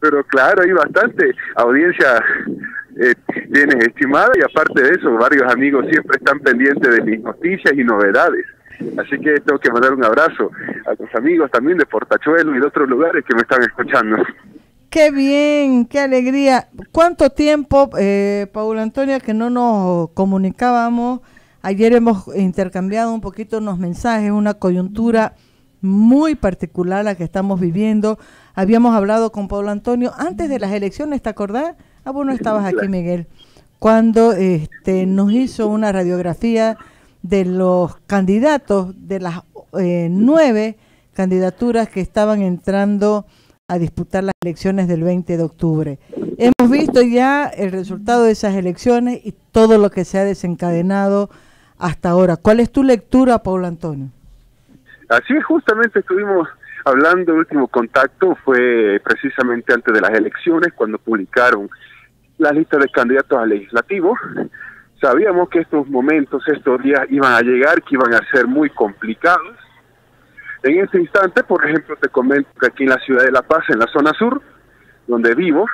Pero claro, hay bastante audiencia tienes estimada, y aparte de eso, varios amigos siempre están pendientes de mis noticias y novedades. Así que tengo que mandar un abrazo a tus amigos también de Portachuelo y de otros lugares que me están escuchando. ¡Qué bien! ¡Qué alegría! ¿Cuánto tiempo, Paula Antonia, que no nos comunicábamos? Ayer hemos intercambiado un poquito unos mensajes, una coyuntura muy particular la que estamos viviendo. Habíamos hablado con Pablo Antonio antes de las elecciones, ¿te acordás? Ah, vos no estabas aquí, Miguel, cuando nos hizo una radiografía de los candidatos, de las 9 candidaturas que estaban entrando a disputar las elecciones del 20 de octubre. Hemos visto ya el resultado de esas elecciones y todo lo que se ha desencadenado hasta ahora. ¿Cuál es tu lectura, Pablo Antonio? Así es, justamente estuvimos hablando, el último contacto fue precisamente antes de las elecciones, cuando publicaron la lista de candidatos a legislativo. Sabíamos que estos momentos, estos días iban a llegar, que iban a ser muy complicados. En este instante, por ejemplo, te comento que aquí en la ciudad de La Paz, en la zona sur, donde vivo,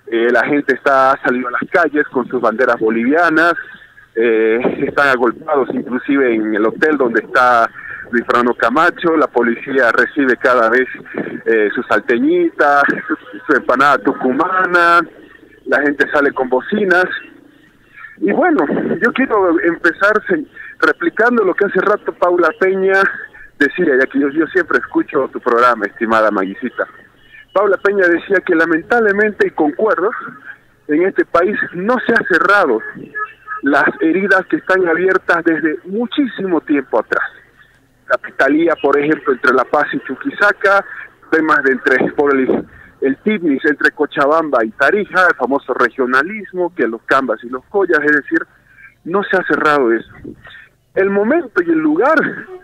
la gente ha salido a las calles con sus banderas bolivianas, están agolpados inclusive en el hotel donde está Luis Fernando Camacho. La policía recibe cada vez su salteñita, su empanada tucumana, la gente sale con bocinas. Y bueno, yo quiero empezar replicando lo que hace rato Paula Peña decía, ya que yo siempre escucho tu programa, estimada Maguicita. Paula Peña decía que lamentablemente, y concuerdo, en este país no se ha cerrado las heridas que están abiertas desde muchísimo tiempo atrás. Capitalía, por ejemplo, entre La Paz y Chuquisaca, temas de por el TIBNIS entre Cochabamba y Tarija, el famoso regionalismo, que los Cambas y los Collas, es decir, no se ha cerrado eso. El momento y el lugar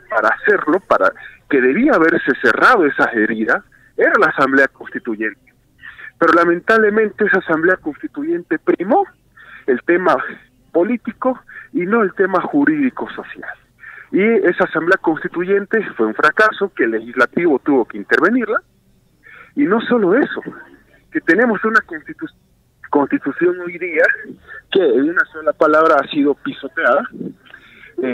para hacerlo, para que debía haberse cerrado esas heridas, era la Asamblea Constituyente. Pero lamentablemente esa Asamblea Constituyente primó el tema político y no el tema jurídico-social. Y esa Asamblea Constituyente fue un fracaso, que el legislativo tuvo que intervenirla. Y no solo eso, que tenemos una constitución hoy día que en una sola palabra ha sido pisoteada.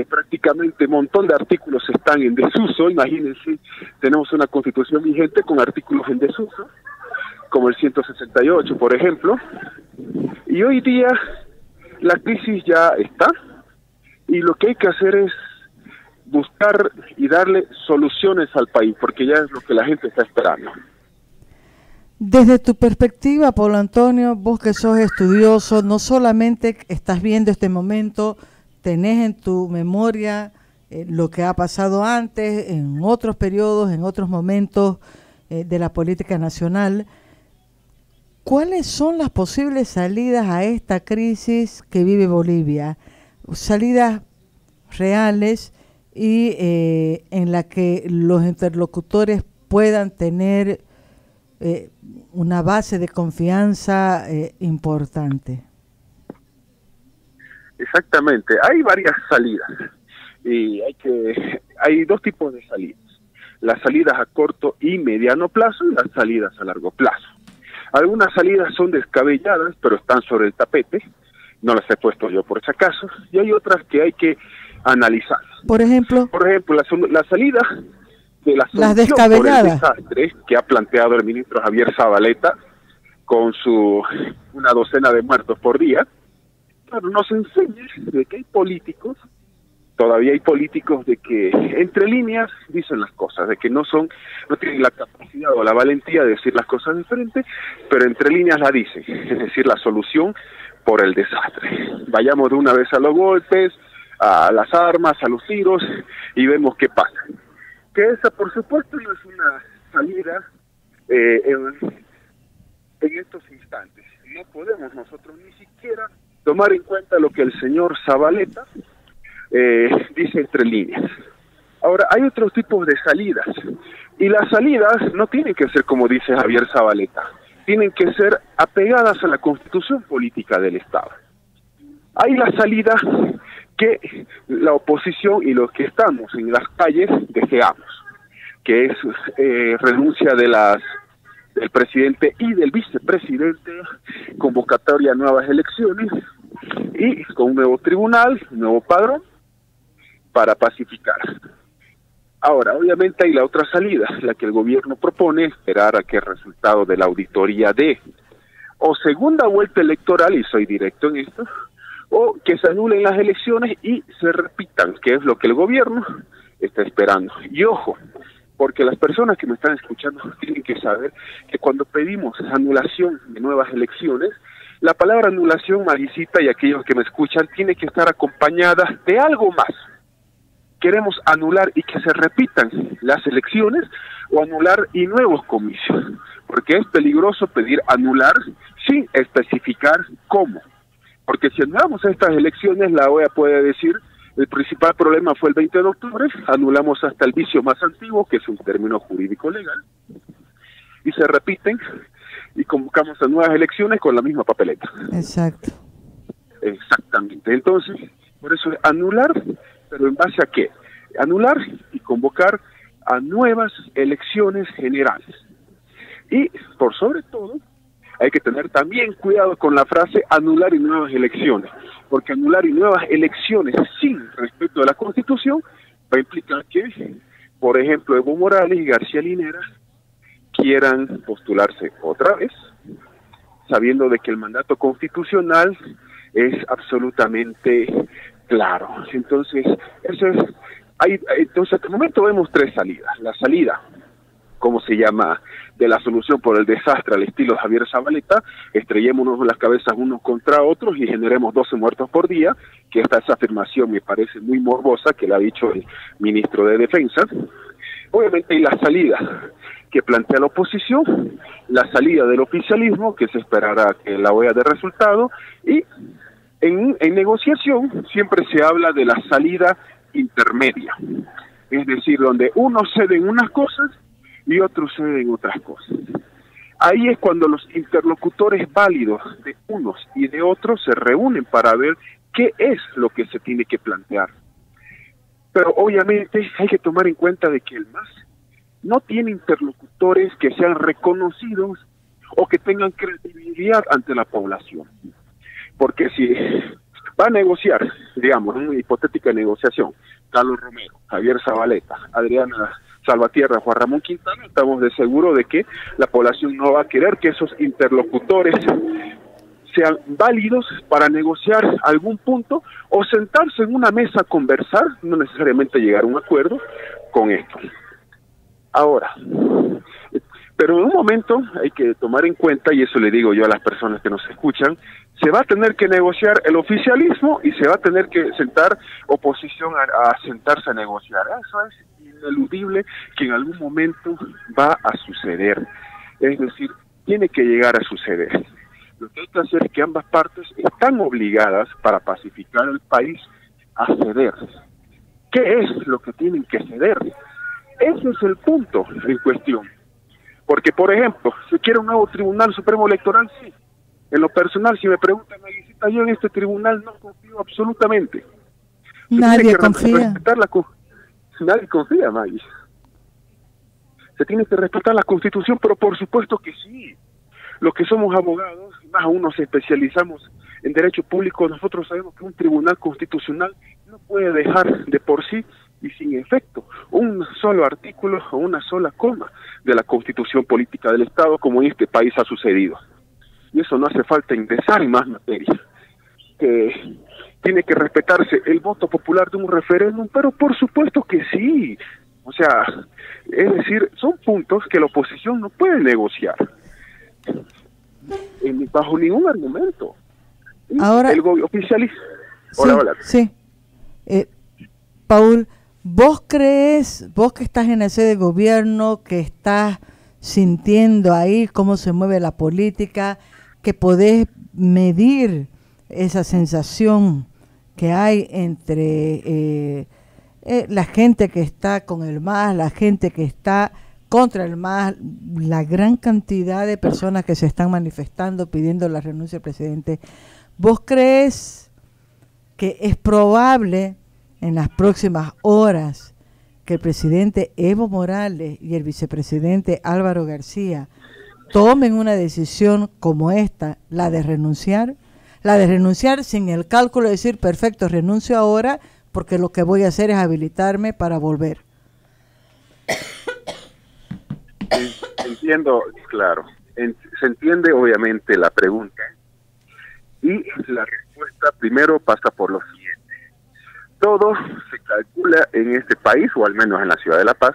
Prácticamente un montón de artículos están en desuso. Imagínense, tenemos una constitución vigente con artículos en desuso, como el 168, por ejemplo. Y hoy día la crisis ya está, y lo que hay que hacer es buscar y darle soluciones al país, porque ya es lo que la gente está esperando. Desde tu perspectiva, Pablo Antonio, vos que sos estudioso, no solamente estás viendo este momento, tenés en tu memoria lo que ha pasado antes, en otros periodos, en otros momentos de la política nacional. ¿Cuáles son las posibles salidas a esta crisis que vive Bolivia? Salidas reales y en la que los interlocutores puedan tener una base de confianza importante. Exactamente, hay varias salidas y hay dos tipos de salidas: las salidas a corto y mediano plazo y las salidas a largo plazo. Algunas salidas son descabelladas, pero están sobre el tapete, no las he puesto yo por si acaso, y hay otras que hay que analizar. Por ejemplo, la salida de la las solución descabelladas por el desastre que ha planteado el ministro Javier Zabaleta con una docena de muertos por día. Claro, nos enseña de que hay políticos, todavía hay políticos de que entre líneas dicen las cosas, de que no tienen la capacidad o la valentía de decir las cosas de frente, pero entre líneas la dicen, es decir, la solución por el desastre. Vayamos de una vez a los golpes, a las armas, a los tiros, y vemos qué pasa. Que esa, por supuesto, no es una salida en estos instantes. No podemos nosotros ni siquiera tomar en cuenta lo que el señor Zabaleta dice entre líneas. Ahora, hay otros tipos de salidas, y las salidas no tienen que ser como dice Javier Zabaleta, tienen que ser apegadas a la constitución política del Estado. Hay la salida que la oposición y los que estamos en las calles deseamos, que es renuncia de las del presidente y del vicepresidente, convocatoria a nuevas elecciones y con un nuevo tribunal, un nuevo padrón para pacificar. Ahora, obviamente hay la otra salida, la que el gobierno propone, esperar a que el resultado de la auditoría dé o segunda vuelta electoral, y soy directo en esto, o que se anulen las elecciones y se repitan, que es lo que el gobierno está esperando. Y ojo, porque las personas que me están escuchando tienen que saber que cuando pedimos anulación de nuevas elecciones, la palabra anulación, Marisita, y aquellos que me escuchan, tiene que estar acompañada de algo más. Queremos anular y que se repitan las elecciones o anular y nuevos comicios, porque es peligroso pedir anular sin especificar cómo. Porque si anulamos estas elecciones, la OEA puede decir, el principal problema fue el 20 de octubre, anulamos hasta el vicio más antiguo, que es un término jurídico legal, y se repiten y convocamos a nuevas elecciones con la misma papeleta. Exacto. Exactamente. Entonces, por eso es anular, pero ¿en base a qué? Anular y convocar a nuevas elecciones generales. Y, por sobre todo, hay que tener también cuidado con la frase anular y nuevas elecciones, porque anular y nuevas elecciones sin respeto a la Constitución va a implicar que, por ejemplo, Evo Morales y García Linera quieran postularse otra vez, sabiendo de que el mandato constitucional es absolutamente claro. Entonces, entonces hasta el momento vemos tres salidas. La salida, ¿cómo se llama?, de la solución por el desastre al estilo Javier Zabaleta, estrellémonos las cabezas unos contra otros y generemos 12 muertos por día, que esa afirmación me parece muy morbosa, que la ha dicho el ministro de Defensa. Obviamente hay la salida que plantea la oposición, la salida del oficialismo, que se esperará que la OEA dé resultado, y en negociación siempre se habla de la salida intermedia, es decir, donde unos ceden unas cosas y otros ceden otras cosas. Ahí es cuando los interlocutores válidos de unos y de otros se reúnen para ver qué es lo que se tiene que plantear. Pero obviamente hay que tomar en cuenta de que el MAS no tiene interlocutores que sean reconocidos o que tengan credibilidad ante la población. Porque si va a negociar, digamos, en una hipotética negociación, Carlos Romero, Javier Zabaleta, Adriana Salvatierra, Juan Ramón Quintana, estamos de seguro de que la población no va a querer que esos interlocutores sean válidos para negociar algún punto o sentarse en una mesa a conversar, no necesariamente llegar a un acuerdo con esto. Ahora, pero en un momento hay que tomar en cuenta, y eso le digo yo a las personas que nos escuchan, se va a tener que negociar el oficialismo y se va a tener que sentar oposición a sentarse a negociar. Eso es ineludible, que en algún momento va a suceder. Es decir, tiene que llegar a suceder. Lo que hay que hacer es que ambas partes están obligadas para pacificar el país a ceder. ¿Qué es lo que tienen que ceder? Ese es el punto en cuestión. Porque, por ejemplo, si quiere un nuevo Tribunal Supremo Electoral, sí. En lo personal, si me preguntan, Maguicita, yo en este tribunal no confío absolutamente. Nadie confía. Nadie confía, Maggie. Se tiene que respetar la Constitución, pero por supuesto que sí. Los que somos abogados, más aún nos especializamos en derecho público, nosotros sabemos que un tribunal constitucional no puede dejar de por sí y sin efecto un solo artículo o una sola coma de la Constitución Política del Estado, como en este país ha sucedido. Y eso no hace falta ingresar en más materia. Tiene que respetarse el voto popular de un referéndum, pero por supuesto que sí. O sea, es decir, son puntos que la oposición no puede negociar bajo ningún argumento. Ahora, el oficialista. Sí. Paul, ¿vos crees, vos que estás en la sede de gobierno, que estás sintiendo ahí cómo se mueve la política, que podés medir esa sensación que hay entre la gente que está con el MAS, la gente que está contra el MAS, la gran cantidad de personas que se están manifestando pidiendo la renuncia del presidente? ¿Vos crees que es probable en las próximas horas que el presidente Evo Morales y el vicepresidente Álvaro García tomen una decisión como esta, la de renunciar sin el cálculo de decir, perfecto, renuncio ahora porque lo que voy a hacer es habilitarme para volver. Entiendo, claro, se entiende obviamente la pregunta y la respuesta primero pasa por lo siguiente. Todo se calcula en este país, o al menos en la ciudad de La Paz,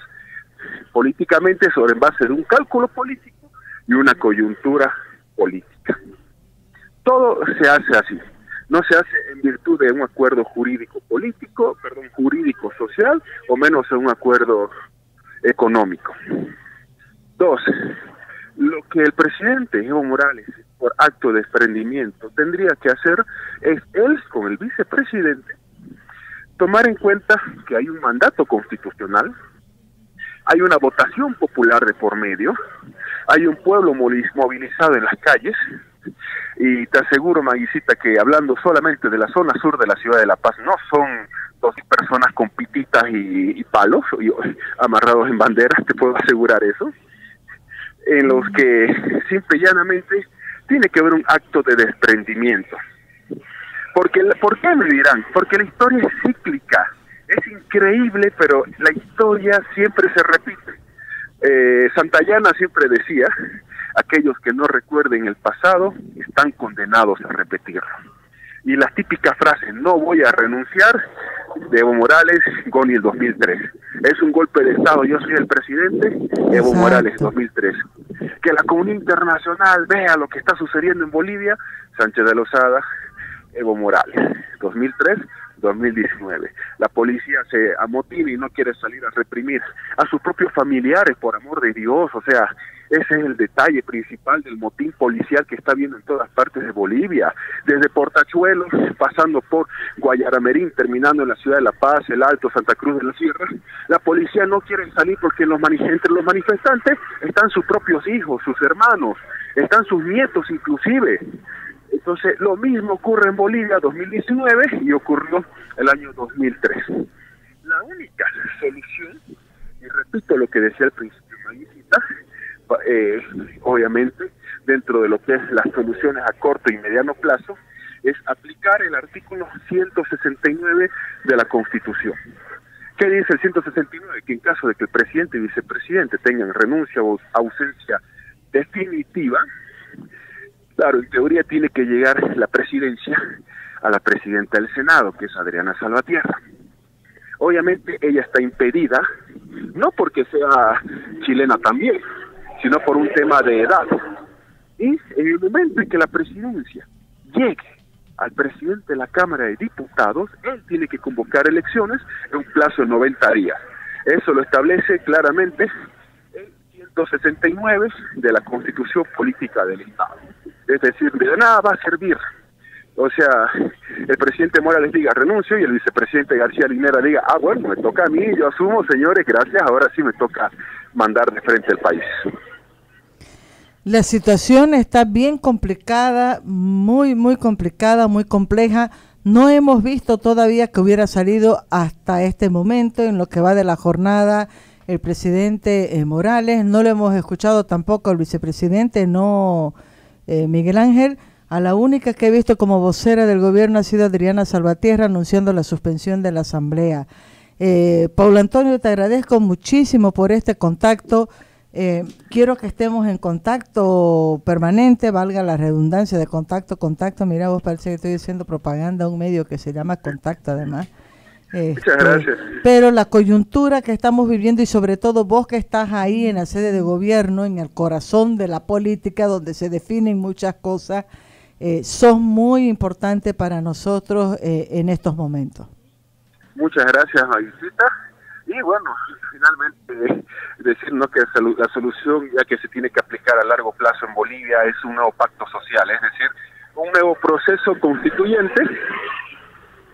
políticamente sobre base de un cálculo político y una coyuntura política. Todo se hace así, no se hace en virtud de un acuerdo jurídico-social, o menos en un acuerdo económico. Dos, lo que el presidente Evo Morales, por acto de desprendimiento, tendría que hacer es él, con el vicepresidente, tomar en cuenta que hay un mandato constitucional, hay una votación popular de por medio, hay un pueblo movilizado en las calles, y te aseguro, Maguicita, que hablando solamente de la zona sur de la ciudad de La Paz, no son 2 personas con pititas y palos amarrados en banderas, te puedo asegurar eso, en los que simple y llanamente tiene que haber un acto de desprendimiento. ¿Por qué me dirán? Porque la historia es cíclica, es increíble, pero la historia siempre se repite. Santayana siempre decía, aquellos que no recuerden el pasado están condenados a repetirlo. Y las típicas frases, no voy a renunciar, de Evo Morales, Goni el 2003. Es un golpe de Estado, yo soy el presidente, Evo Morales 2003. Que la comunidad internacional vea lo que está sucediendo en Bolivia, Sánchez de Lozada, Evo Morales, 2003-2019. La policía se amotina y no quiere salir a reprimir a sus propios familiares, por amor de Dios. O sea, ese es el detalle principal del motín policial que está habiendo en todas partes de Bolivia, desde Portachuelos, pasando por Guayaramerín, terminando en la ciudad de La Paz, el Alto, Santa Cruz de la Sierra. La policía no quiere salir porque entre los manifestantes están sus propios hijos, sus hermanos, están sus nietos inclusive. Entonces, lo mismo ocurre en Bolivia 2019 y ocurrió el año 2003. La única solución, y repito lo que decía al principio, Maguicita, obviamente, dentro de lo que es las soluciones a corto y mediano plazo, es aplicar el artículo 169 de la Constitución. ¿Qué dice el 169? Que en caso de que el presidente y vicepresidente tengan renuncia o ausencia definitiva, claro, en teoría tiene que llegar la presidencia a la presidenta del Senado, que es Adriana Salvatierra. Obviamente ella está impedida, no porque sea chilena también, sino por un tema de edad. Y en el momento en que la presidencia llegue al presidente de la Cámara de Diputados, él tiene que convocar elecciones en un plazo de 90 días. Eso lo establece claramente el 169 de la Constitución Política del Estado. Es decir, de nada va a servir. O sea, el presidente Morales diga renuncio y el vicepresidente García Linera diga, bueno, me toca a mí, yo asumo, señores, gracias, ahora sí me toca mandar de frente al país. La situación está bien complicada, muy complicada, muy compleja. No hemos visto todavía que hubiera salido hasta este momento, en lo que va de la jornada, el presidente Morales. No lo hemos escuchado tampoco al vicepresidente, Miguel Ángel. A la única que he visto como vocera del gobierno ha sido Adriana Salvatierra anunciando la suspensión de la asamblea. Paulo Antonio, te agradezco muchísimo por este contacto. Quiero que estemos en contacto permanente, valga la redundancia de contacto. Mira, vos parece que estoy haciendo propaganda a un medio que se llama Contacto además. Muchas gracias. Pero la coyuntura que estamos viviendo y sobre todo vos que estás ahí en la sede de gobierno, en el corazón de la política donde se definen muchas cosas, son muy importantes para nosotros en estos momentos. Muchas gracias, Maguicita. Y bueno, finalmente decirnos que la solución, ya que se tiene que aplicar a largo plazo en Bolivia, es un nuevo pacto social, es decir, un nuevo proceso constituyente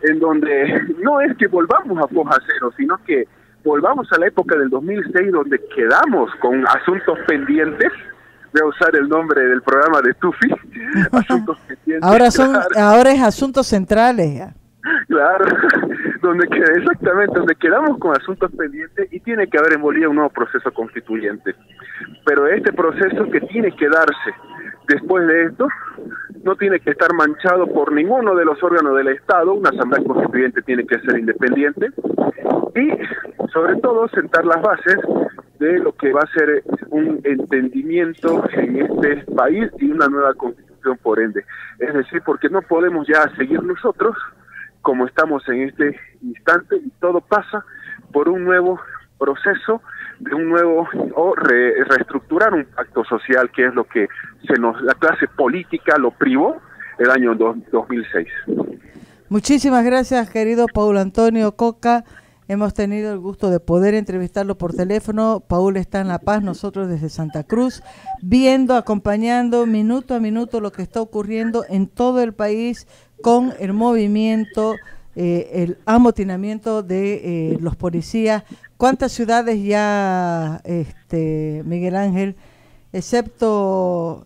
en donde no es que volvamos a foja cero, sino que volvamos a la época del 2006 donde quedamos con asuntos pendientes. Voy a usar el nombre del programa de Tufi, asuntos pendientes. Ahora es asuntos centrales ya. Claro, donde quedamos con asuntos pendientes y tiene que haber en Bolivia un nuevo proceso constituyente. pero este proceso que tiene que darse después de esto no tiene que estar manchado por ninguno de los órganos del Estado. Una asamblea constituyente tiene que ser independiente y sobre todo sentar las bases de lo que va a ser un entendimiento en este país y una nueva constitución por ende. Es decir, porque no podemos ya seguir nosotros como estamos en este instante y todo pasa por un nuevo proceso de un nuevo o reestructurar un pacto social, que es lo que la clase política lo privó el año 2006. Muchísimas gracias, querido Paulo Antonio Coca. Hemos tenido el gusto de poder entrevistarlo por teléfono. Paul está en La Paz, nosotros desde Santa Cruz, viendo, acompañando minuto a minuto lo que está ocurriendo en todo el país con el movimiento, el amotinamiento de los policías. ¿Cuántas ciudades ya, Miguel Ángel, excepto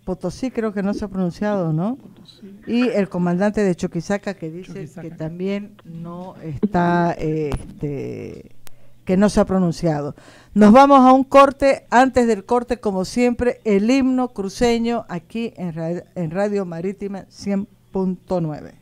Potosí, creo que no se ha pronunciado, ¿no? Potosí. Y el comandante de Chuquisaca que dice que también no está, que no se ha pronunciado. Nos vamos a un corte. Antes del corte, como siempre, el himno cruceño aquí en Radio Marítima 100.9.